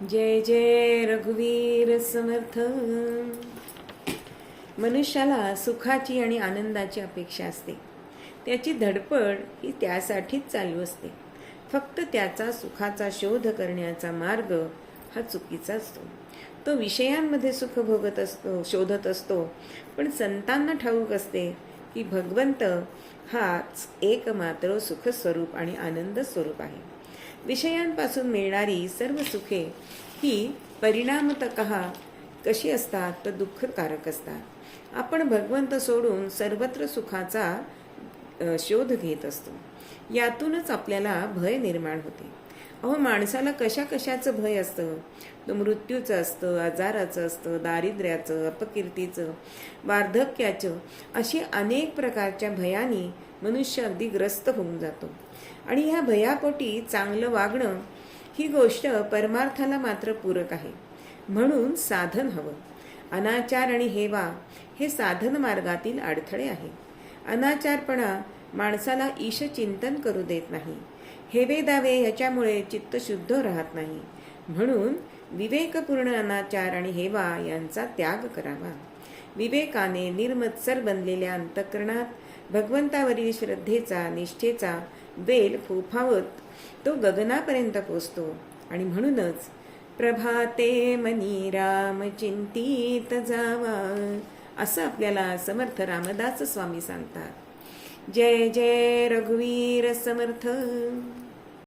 जय जय रघुवीर समर्थ. मनुष्याला सुखाची आणि आनंदाची अपेक्षा असते. त्याची धडपड ही त्यासाठीच चालू असते. फक्त त्याचा सुखाचा शोध करण्याचा मार्ग हा चुकीचा असतो. तो विषयांमध्ये सुख भोगत असतो, शोधत असतो. पण संतांना ठाऊक असते की भगवंत हाच एकमात्र सुख स्वरूप आणि आनंद स्वरूप आहे. विषयांपासून मिळणारी सर्व सुखे ही परिणामतः कशी असतात तर दुःखकारक असतात. आपण भगवंत सोडून सर्वत्र सुखाचा शोध घेत असतो. यातूनच आपल्याला भय निर्माण होते. माणसाला कशा कशाचं भय असतं. तो मृत्यूचं असतं, आजाराचं असतं, दारिद्र्याचं, अपकीर्तीचं, वार्धक्याचं, अशी अनेक प्रकारच्या भयानी मनुष्य अगदी ग्रस्त होऊन जातो. आणि ह्या भयापोटी चांगलं वागणं ही गोष्ट परमार्थाला मात्र पूरक आहे. म्हणून साधन हवं. अनाचार आणि हेवा हे साधन मार्गातील अडथळे आहे. अनाचारपणा माणसाला ईश चिंतन करू देत नाही. हेवे दावे ह्याच्यामुळे चित्त शुद्ध राहत नाही. म्हणून विवेकपूर्ण अनाचार आणि हेवा यांचा त्याग करावा. विवेकाने निर्मत्सर बनलेल्या अंतःकरणात भगवंतावरील श्रद्धेचा, निष्ठेचा वेल फोफावत तो गगनापर्यंत पोचतो. आणि म्हणूनच प्रभाते मनी राम चिंतित जावा असं आपल्याला समर्थ रामदास स्वामी सांगतात. जय जय रघुवीर समर्थ.